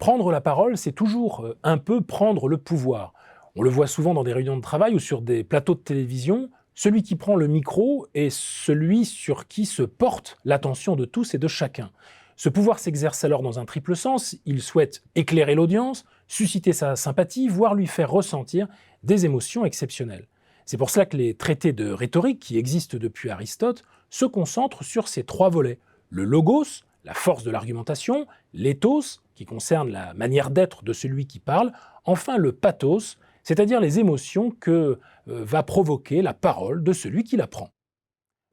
Prendre la parole, c'est toujours un peu prendre le pouvoir. On le voit souvent dans des réunions de travail ou sur des plateaux de télévision. Celui qui prend le micro est celui sur qui se porte l'attention de tous et de chacun. Ce pouvoir s'exerce alors dans un triple sens. Il souhaite éclairer l'audience, susciter sa sympathie, voire lui faire ressentir des émotions exceptionnelles. C'est pour cela que les traités de rhétorique qui existent depuis Aristote se concentrent sur ces trois volets. Le logos, la force de l'argumentation, l'éthos, qui concerne la manière d'être de celui qui parle, enfin le pathos, c'est-à-dire les émotions que va provoquer la parole de celui qui la prend.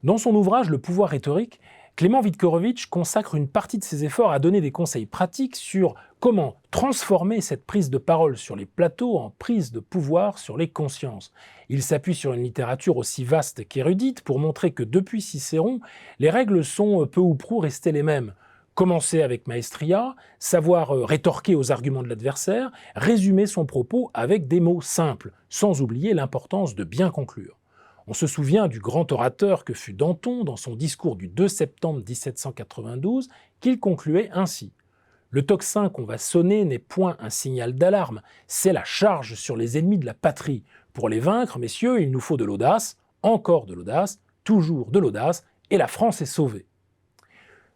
Dans son ouvrage Le pouvoir rhétorique, Clément Vitkorovitch consacre une partie de ses efforts à donner des conseils pratiques sur comment transformer cette prise de parole sur les plateaux en prise de pouvoir sur les consciences. Il s'appuie sur une littérature aussi vaste qu'érudite pour montrer que depuis Cicéron, les règles sont peu ou prou restées les mêmes. Commencer avec maestria, savoir rétorquer aux arguments de l'adversaire, résumer son propos avec des mots simples, sans oublier l'importance de bien conclure. On se souvient du grand orateur que fut Danton dans son discours du 2 septembre 1792, qu'il concluait ainsi. Le tocsin qu'on va sonner n'est point un signal d'alarme, c'est la charge sur les ennemis de la patrie. Pour les vaincre, messieurs, il nous faut de l'audace, encore de l'audace, toujours de l'audace, et la France est sauvée.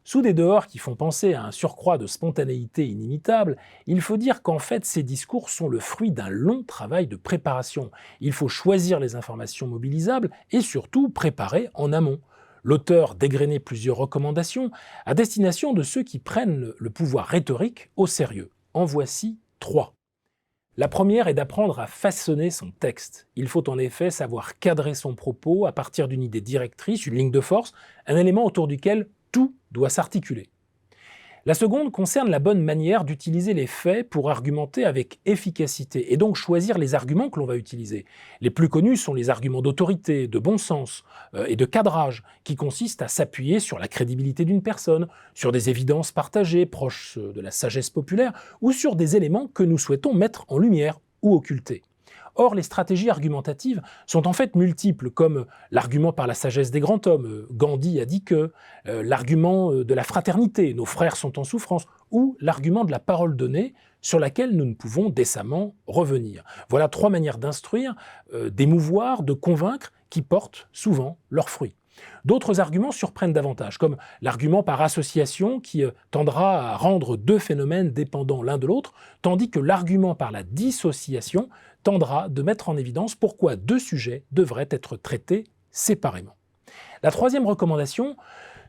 Sous des dehors qui font penser à un surcroît de spontanéité inimitable, il faut dire qu'en fait ces discours sont le fruit d'un long travail de préparation. Il faut choisir les informations mobilisables et surtout préparer en amont. L'auteur dégrainait plusieurs recommandations à destination de ceux qui prennent le pouvoir rhétorique au sérieux. En voici 3. La première est d'apprendre à façonner son texte. Il faut en effet savoir cadrer son propos à partir d'une idée directrice, une ligne de force, un élément autour duquel tout doit s'articuler. La seconde concerne la bonne manière d'utiliser les faits pour argumenter avec efficacité et donc choisir les arguments que l'on va utiliser. Les plus connus sont les arguments d'autorité, de bon sens et de cadrage qui consistent à s'appuyer sur la crédibilité d'une personne, sur des évidences partagées proches de la sagesse populaire ou sur des éléments que nous souhaitons mettre en lumière ou occulter. Or, les stratégies argumentatives sont en fait multiples, comme l'argument par la sagesse des grands hommes, Gandhi a dit que, l'argument de la fraternité, nos frères sont en souffrance, ou l'argument de la parole donnée, sur laquelle nous ne pouvons décemment revenir. Voilà 3 manières d'instruire, d'émouvoir, de convaincre, qui portent souvent leurs fruits. D'autres arguments surprennent davantage, comme l'argument par association qui tendra à rendre 2 phénomènes dépendants l'un de l'autre, tandis que l'argument par la dissociation tendra de mettre en évidence pourquoi 2 sujets devraient être traités séparément. La troisième recommandation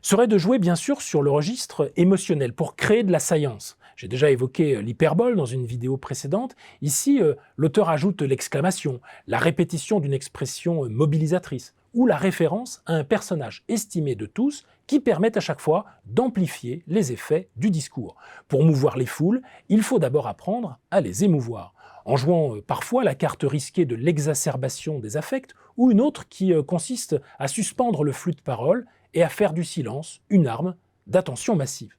serait de jouer bien sûr sur le registre émotionnel pour créer de la saillance. J'ai déjà évoqué l'hyperbole dans une vidéo précédente. Ici, l'auteur ajoute l'exclamation, la répétition d'une expression mobilisatrice ou la référence à un personnage estimé de tous qui permet à chaque fois d'amplifier les effets du discours. Pour mouvoir les foules, il faut d'abord apprendre à les émouvoir, en jouant parfois la carte risquée de l'exacerbation des affects ou une autre qui consiste à suspendre le flux de parole et à faire du silence une arme d'attention massive.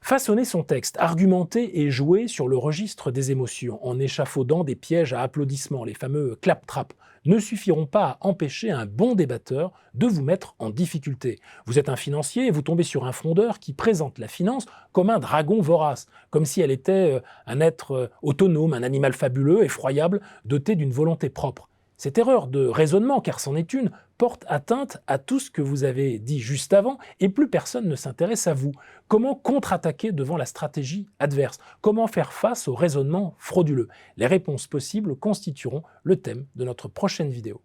Façonner son texte, argumenter et jouer sur le registre des émotions en échafaudant des pièges à applaudissements, les fameux clap-trap, ne suffiront pas à empêcher un bon débatteur de vous mettre en difficulté. Vous êtes un financier et vous tombez sur un fondeur qui présente la finance comme un dragon vorace, comme si elle était un être autonome, un animal fabuleux, effroyable, doté d'une volonté propre. Cette erreur de raisonnement, car c'en est une, porte atteinte à tout ce que vous avez dit juste avant et plus personne ne s'intéresse à vous. Comment contre-attaquer devant la stratégie adverse? Comment faire face au raisonnement frauduleux? Les réponses possibles constitueront le thème de notre prochaine vidéo.